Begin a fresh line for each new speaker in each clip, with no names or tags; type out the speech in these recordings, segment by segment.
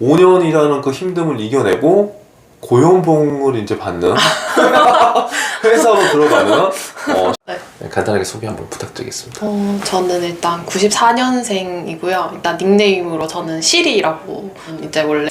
5년이라는 그 힘듦을 이겨내고 고연봉을 이제 받는 회사로 들어가는
네.
간단하게 소개 한번 부탁드리겠습니다.
저는 일단 94년생이고요. 일단 닉네임으로 저는 시리라고 이제 원래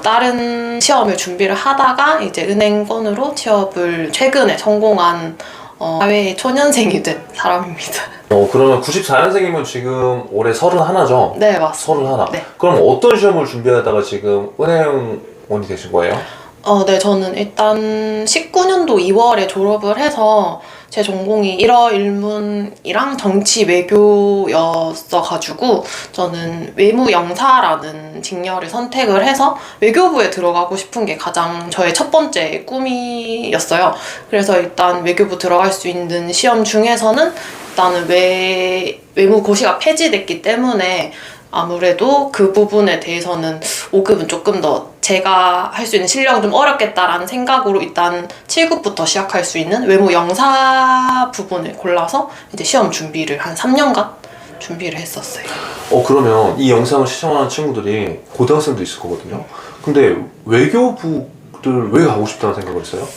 다른 시험을 준비를 하다가 이제 은행권으로 취업을 최근에 성공한 사회 초년생이 된 사람입니다.
그러면 94년생이면 지금 올해 31죠?
네, 맞습니다.
31.
네.
그럼 어떤 시험을 준비하다가 지금 은행원이 되신 거예요?
네, 저는 일단 19년도 2월에 졸업을 해서 제 전공이 일어일문이랑 정치 외교였어가지고 저는 외무영사라는 직렬을 선택을 해서 외교부에 들어가고 싶은 게 가장 저의 첫 번째 꿈이었어요. 그래서 일단 외교부 들어갈 수 있는 시험 중에서는 일단은 외무고시가 폐지됐기 때문에 아무래도 그 부분에 대해서는 5급은 조금 더 제가 할 수 있는 실력은 좀 어렵겠다라는 생각으로 일단 7급부터 시작할 수 있는 외무 영사 부분을 골라서 이제 시험 준비를 한 3년간 준비를 했었어요.
그러면 이 영상을 시청하는 친구들이 고등학생도 있을 거거든요. 근데 외교부를 왜 가고 싶다는 생각을 했어요?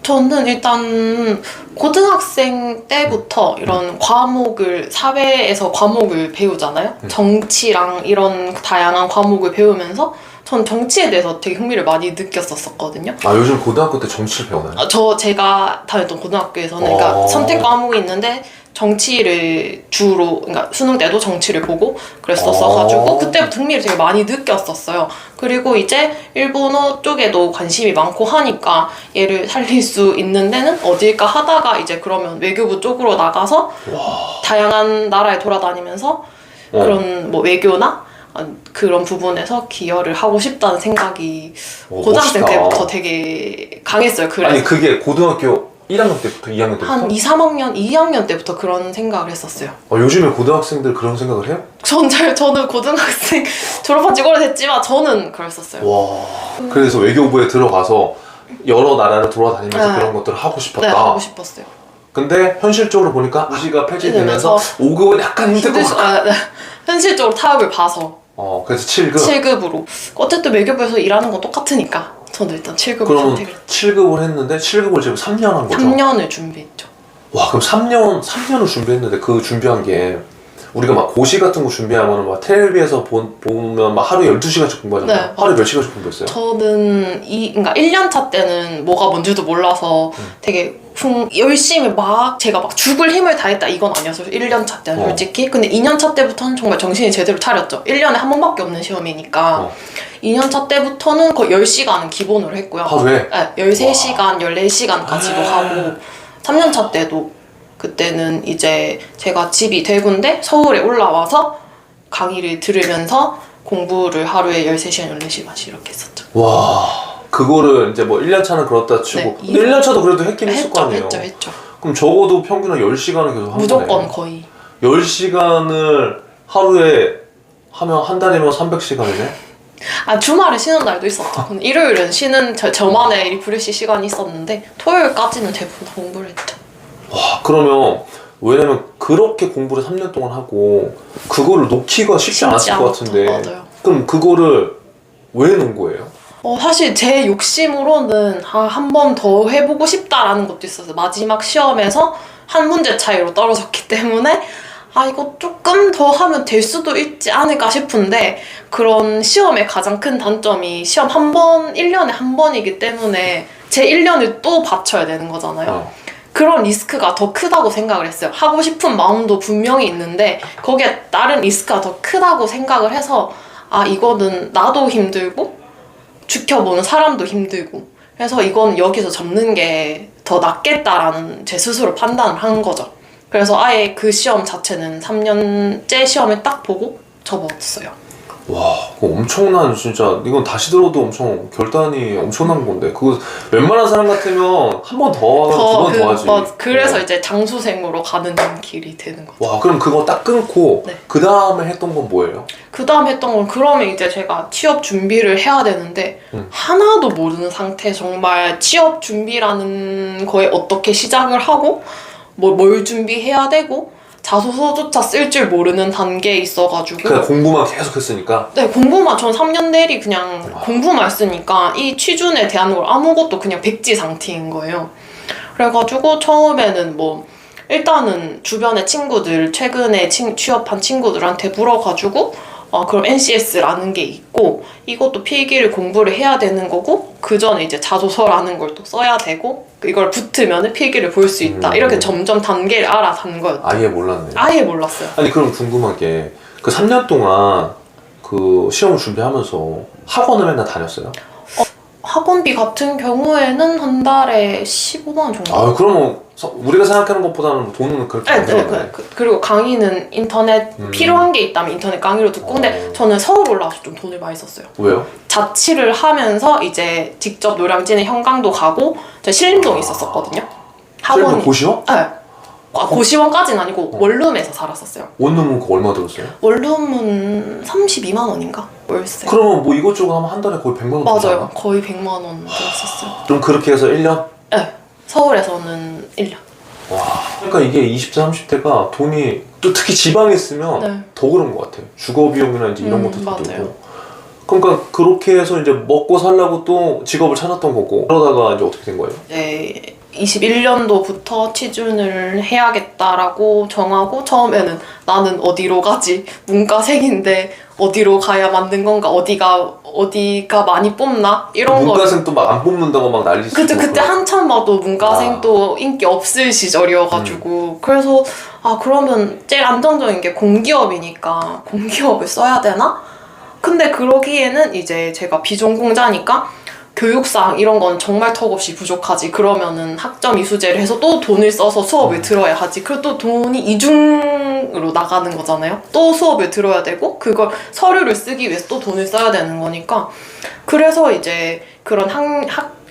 저는 일단 고등학생 때부터 이런 과목을, 사회에서 과목을 배우잖아요. 정치랑 이런 다양한 과목을 배우면서 전 정치에 대해서 되게 흥미를 많이 느꼈었거든요.
요즘 고등학교 때 정치를 배우나요?
제가 다녔던 고등학교에서는 그러니까 선택 과목이 있는데 정치를 주로, 그러니까 수능 때도 정치를 보고 그랬었어가지고 그때부터 흥미를 되게 많이 느꼈었어요. 그리고 이제 일본어 쪽에도 관심이 많고 하니까 얘를 살릴 수 있는 데는 어딜까 하다가 이제 그러면 외교부 쪽으로 나가서 다양한 나라에 돌아다니면서 그런 뭐 외교나 그런 부분에서 기여를 하고 싶다는 생각이 고등학생
멋있다.
때부터 되게 강했어요. 그래서
아니 그게 고등학교 1학년 때부터 2학년 때부터?
한 2, 3학년, 2학년 때부터 그런 생각을 했었어요.
요즘에 고등학생들 그런 생각을 해요?
저는 고등학생 졸업한 지 오래됐지만 저는 그랬었어요.
와. 그래서 외교부에 들어가서 여러 나라를 돌아다니면서 그런 것들을 하고 싶었다.
네, 하고 싶었어요.
근데 현실적으로 보니까 고시가 폐지되면서 5급은 약간 힘들 것 같아.
네. 현실적으로 타협을 봐서
그래서 7급?
7급으로. 어쨌든 외교부에서 일하는 건 똑같으니까 저는 일단 7급을
그러면
선택을 했죠.
7급을 했는데 7급을 지금 3년 한 거죠?
3년을 준비했죠.
와, 그럼 3년을 준비했는데 그 준비한 게 우리가 막 고시 같은 거 준비하면 막 텔레비에서 보면 막 하루에 12시간씩 공부하잖아요.
네.
하루에 몇 시간씩 공부했어요?
저는 그러니까 1년차 때는 뭐가 뭔지도 몰라서 되게 열심히 제가 막 죽을 힘을 다했다 이건 아니었어요. 1년차 때는 솔직히. 근데 2년차 때부터는 정말 정신이 제대로 차렸죠. 1년에 한 번밖에 없는 시험이니까. 2년차 때부터는 거의 10시간은 기본으로 했고요.
하루에?
네, 13시간, 14시간까지도 하고 3년차 때도 그때는 이제 제가 집이 대구인데 서울에 올라와서 강의를 들으면서 공부를 하루에 13시간, 14시간씩 이렇게 했었죠.
와, 그거를 이제 뭐 1년차는 그렇다 치고
네,
근데 1년차도 그래도 했긴 했을 거 아니에요?
했죠.
그럼 적어도 평균은 10시간은 계속 한
무조건
거네.
거의.
10시간을 하루에 하면 한 달이면 300시간이네?
주말에 쉬는 날도 있었죠. 근데 일요일은 쉬는 저만의 리프레시 시간이 있었는데 토요일까지는 대부분 다 공부를 했죠.
와, 그러면 왜냐면 그렇게 공부를 3년 동안 하고 그거를 놓기가 쉽지 않았을 것 같은데
맞아요.
그럼 그거를 왜 놓은 거예요?
사실 제 욕심으로는 한 번 더 해보고 싶다라는 것도 있었어요. 마지막 시험에서 한 문제 차이로 떨어졌기 때문에 이거 조금 더 하면 될 수도 있지 않을까 싶은데 그런 시험의 가장 큰 단점이 시험 1년에 한 번이기 때문에 제 1년을 또 바쳐야 되는 거잖아요. 그런 리스크가 더 크다고 생각을 했어요. 하고 싶은 마음도 분명히 있는데 거기에 다른 리스크가 더 크다고 생각을 해서 이거는 나도 힘들고 지켜보는 사람도 힘들고 그래서 이건 여기서 접는 게 더 낫겠다라는 제 스스로 판단을 한 거죠. 그래서 아예 그 시험 자체는 3년째 시험을 딱 보고 접었어요.
와, 그거 엄청난 진짜 이건 다시 들어도 엄청 결단이 엄청난 건데 그거 웬만한 사람 같으면 한 번 더, 두 번 더 하지.
그래서 이제 장수생으로 가는 길이 되는 거죠.
와, 그럼 그거 딱 끊고
네.
그 다음에 했던 건 뭐예요?
그 다음 했던 건 그러면 이제 제가 취업 준비를 해야 되는데 하나도 모르는 상태 정말 취업 준비라는 거에 어떻게 시작을 하고 뭘 준비해야 되고 자소서조차 쓸 줄 모르는 단계에 있어가지고
그냥 공부만 계속 했으니까.
네, 공부만 전 3년 내리 그냥 공부만 했으니까 이 취준에 대한 걸 아무것도 그냥 백지상태인 거예요. 그래가지고 처음에는 뭐 일단은 주변의 친구들 최근에 취업한 친구들한테 물어가지고 그럼 NCS라는 게 있고 이것도 필기를 공부를 해야 되는 거고 그 전에 이제 자소서라는 걸 또 써야 되고 이걸 붙으면 필기를 볼 수 있다. 이렇게 점점 단계를 알아간 거였죠.
아예 몰랐네요.
아예 몰랐어요.
아니 그럼 궁금한 게 그 3년 동안 그 시험을 준비하면서 학원을 맨날 다녔어요?
학원비 같은 경우에는 한 달에 15만 원 정도.
아 그러면 우리가 생각하는 것보다는 돈은 그렇게 안 들었네.
그리고 강의는 인터넷 필요한 게 있다면 인터넷 강의로 듣고 근데 저는 서울 올라와서 좀 돈을 많이 썼어요.
왜요?
자취를 하면서 이제 직접 노량진에 현강도 가고 제가 신림동에 있었었거든요.
학원이 고시원?
네. 고시원까지는 아니고 원룸에서 살았었어요.
원룸은 그거 얼마 들었어요?
원룸은 32만 원인가? 월세.
그러면 뭐 이것저것 하면 한 달에 거의 100만 원
맞아요.
들잖아.
거의 100만 원 들었었어요.
좀 그렇게 해서 1년?
네. 서울에서는 1년.
와, 그러니까 이게 20대, 30대가 돈이 또 특히 지방에 있으면
네.
더 그런 것 같아요. 주거 비용이나 이제 이런 것도 더
맞아요.
들고. 그러니까 그렇게 해서 이제 먹고 살려고 또 직업을 찾았던 거고 그러다가 이제 어떻게 된 거예요?
이제 21년도부터 취준을 해야겠다라고 정하고 처음에는 나는 어디로 가지? 문과생인데 어디로 가야 맞는 건가? 어디가 많이 뽑나? 이런 거.
문과생 또 막 안 뽑는다고 막 난리 치고.
그때 한참 봐도 문과생 또 인기 없을 시절이어가지고 그래서 그러면 제일 안정적인 게 공기업이니까 공기업을 써야 되나? 근데 그러기에는 이제 제가 비전공자니까 교육상 이런 건 정말 턱없이 부족하지. 그러면은 학점 이수제를 해서 또 돈을 써서 수업을 들어야 하지. 그리고 또 돈이 이중으로 나가는 거잖아요. 또 수업을 들어야 되고 그걸 서류를 쓰기 위해서 또 돈을 써야 되는 거니까 그래서 이제 그런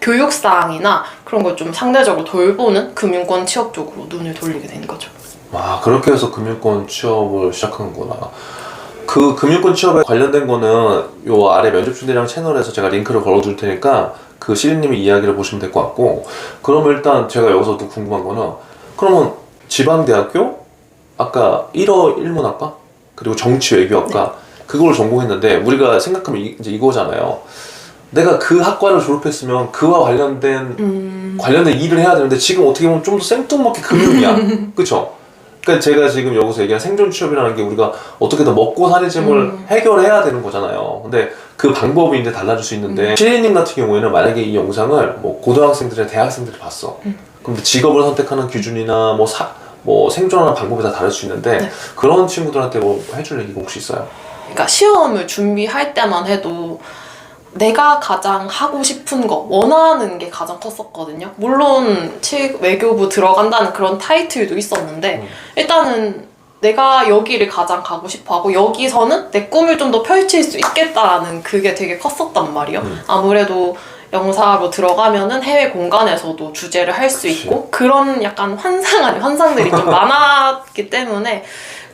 교육상이나 그런 걸 좀 상대적으로 돌보는 금융권 취업 쪽으로 눈을 돌리게 된 거죠.
아, 그렇게 해서 금융권 취업을 시작하는구나. 그 금융권 취업에 관련된 거는 요 아래 면접준대량 채널에서 제가 링크를 걸어둘 테니까 그 시리님의 이야기를 보시면 될 것 같고 그럼 일단 제가 여기서 또 궁금한 거는 그러면 지방대학교 아까 1어 1문학과 그리고 정치외교학과 그걸 전공했는데 우리가 생각하면 이제 이거잖아요. 내가 그 학과를 졸업했으면 그와 관련된 일을 해야 되는데 지금 어떻게 보면 좀 더 생뚱맞게 금융이야. 그쵸? 그러니까 제가 지금 여기서 얘기한 생존 취업이라는 게 우리가 어떻게든 먹고 사는 짐을 해결해야 되는 거잖아요. 근데 그 방법이 이제 달라질 수 있는데 시리님 같은 경우에는 만약에 이 영상을 뭐 고등학생들이나 대학생들이 봤어. 그럼 직업을 선택하는 기준이나 뭐 생존하는 방법이 다 다를 수 있는데 그런 친구들한테 뭐 해줄 얘기가 혹시 있어요?
그러니까 시험을 준비할 때만 해도 내가 가장 하고 싶은 거, 원하는 게 가장 컸었거든요. 물론 외교부 들어간다는 그런 타이틀도 있었는데 일단은 내가 여기를 가장 가고 싶어하고 여기서는 내 꿈을 좀 더 펼칠 수 있겠다라는 그게 되게 컸었단 말이에요. 아무래도 영사로 들어가면은 해외 공간에서도 주제를 할 수 있고 그런 약간 환상 아닌 환상들이 좀 많았기 때문에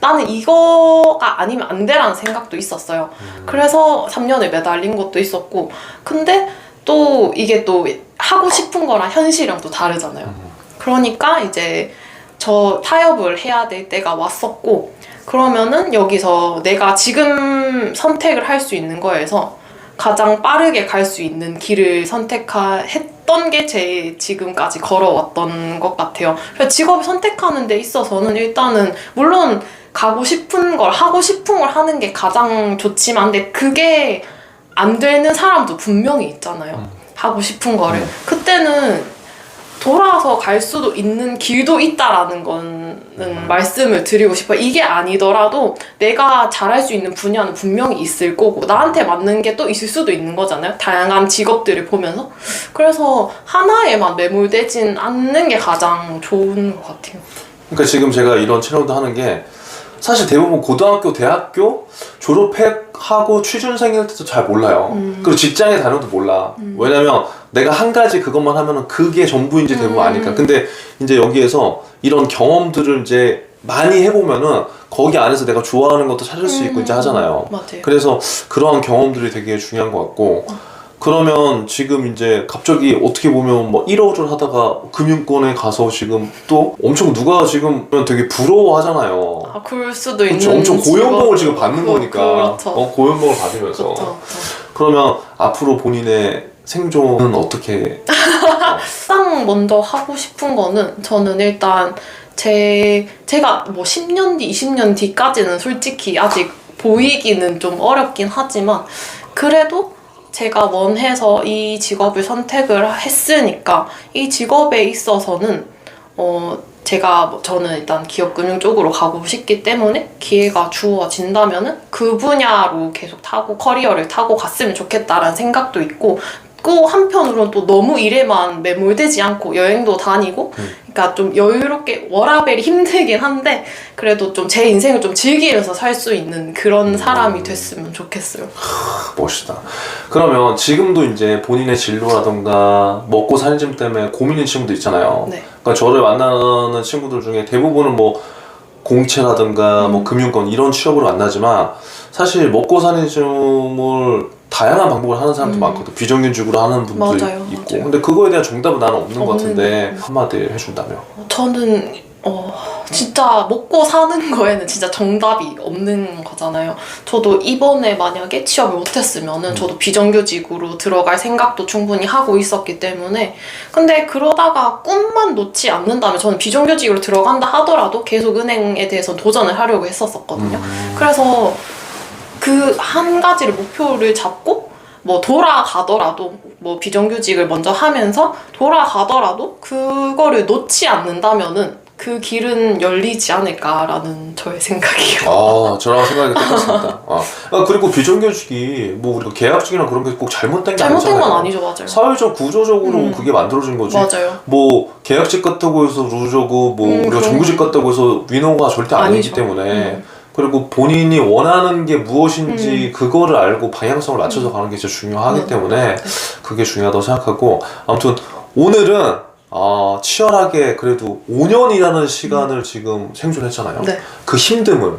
나는 이거가 아니면 안 돼라는 생각도 있었어요. 그래서 3년을 매달린 것도 있었고 근데 또 이게 또 하고 싶은 거랑 현실이랑 또 다르잖아요. 그러니까 이제 저 타협을 해야 될 때가 왔었고 그러면은 여기서 내가 지금 선택을 할 수 있는 거에서 가장 빠르게 갈 수 있는 길을 선택했던 게 제 지금까지 걸어왔던 것 같아요. 그래서 직업을 선택하는 데 있어서는 일단은 물론 가고 싶은 걸 하고 싶은 걸 하는 게 가장 좋지만 근데 그게 안 되는 사람도 분명히 있잖아요. 하고 싶은 거를. 그때는 돌아서 갈 수도 있는 길도 있다라는 거는 말씀을 드리고 싶어요. 이게 아니더라도 내가 잘할 수 있는 분야는 분명히 있을 거고 나한테 맞는 게 또 있을 수도 있는 거잖아요. 다양한 직업들을 보면서. 그래서 하나에만 매몰되진 않는 게 가장 좋은 것 같아요.
그러니까 지금 제가 이런 채널도 하는 게 사실 대부분 고등학교, 대학교 졸업하고 취준생일 때도 잘 몰라요. 그리고 직장에 다녀도 몰라. 왜냐면 내가 한 가지 그것만 하면은 그게 전부인지 대부분 아니까. 근데 이제 여기에서 이런 경험들을 이제 많이 해보면은 거기 안에서 내가 좋아하는 것도 찾을 수 있고 이제 하잖아요.
맞아요.
그래서 그러한 경험들이 되게 중요한 것 같고 그러면 지금 이제 갑자기 어떻게 보면 뭐 1호를 하다가 금융권에 가서 지금 또 엄청 누가 지금 되게 부러워하잖아요.
아, 그럴 수도 있는.
그렇죠. 엄청 고연봉을 지금 받는 거니까.
그렇죠.
고연봉을 받으면서.
그렇죠.
그러면 앞으로 본인의 생존은 어떻게?
가장 먼저 하고 싶은 거는 저는 일단 제가 뭐 10년 뒤, 20년 뒤까지는 솔직히 아직 보이기는 좀 어렵긴 하지만 그래도 제가 원해서 이 직업을 선택을 했으니까 이 직업에 있어서는 저는 일단 기업금융 쪽으로 가고 싶기 때문에 기회가 주어진다면은 그 분야로 계속 커리어를 타고 갔으면 좋겠다라는 생각도 있고 또 한편으로는 또 너무 일에만 매몰되지 않고 여행도 다니고 그러니까 좀 여유롭게 워라밸이 힘들긴 한데 그래도 좀 제 인생을 좀 즐기면서 살 수 있는 그런 사람이 됐으면 좋겠어요.
멋있다. 그러면 지금도 이제 본인의 진로라던가 먹고 살 짐 때문에 고민인 친구도 있잖아요.
네.
그러니까 저를 만나는 친구들 중에 대부분은 뭐 공채라든가 뭐 금융권 이런 취업으로 만나지만 사실 먹고 사는 짐을 다양한 방법을 하는 사람도 많거든. 비정규직으로 하는 분도
맞아요,
있고.
맞아요.
근데 그거에 대한 정답은 나는 없는 것 같은데
없는데.
한마디 해준다면.
저는 진짜 먹고 사는 거에는 진짜 정답이 없는 거잖아요. 저도 이번에 만약에 취업을 못했으면은 저도 비정규직으로 들어갈 생각도 충분히 하고 있었기 때문에 근데 그러다가 꿈만 놓지 않는다면 저는 비정규직으로 들어간다 하더라도 계속 은행에 대해서 도전을 하려고 했었거든요. 그래서 그 한 가지를 목표를 잡고 뭐 돌아가더라도 뭐 비정규직을 먼저 하면서 돌아가더라도 그거를 놓지 않는다면은 그 길은 열리지 않을까라는 저의 생각이에요.
저랑 생각이 똑같습니다. 그리고 비정규직이 뭐 우리가 계약직이나 그런 게 꼭 잘못된 게 아니잖아요.
잘못된 건 아니죠, 맞아요.
사회적 구조적으로 그게 만들어진 거지.
맞아요.
뭐 계약직 같다고 해서 루저고 뭐 우리가
그럼.
정규직 같다고 해서 위너가 절대 아니기
아니죠.
때문에 그리고 본인이 원하는 게 무엇인지 그거를 알고 방향성을 맞춰서 가는 게 진짜 중요하기 때문에 그게 중요하다고 생각하고 아무튼 오늘은 치열하게 그래도 5년이라는 시간을 지금 생존했잖아요.
네.
그 힘듦을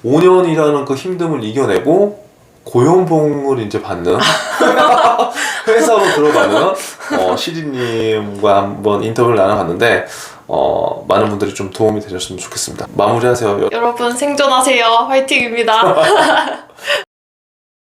5년이라는 그 힘듦을 이겨내고 고연봉을 이제 받는 회사로 들어가는 시리님과 한번 인터뷰를 나눠봤는데 많은 분들이 좀 도움이 되셨으면 좋겠습니다. 마무리하세요.
여러분 생존하세요. 화이팅입니다.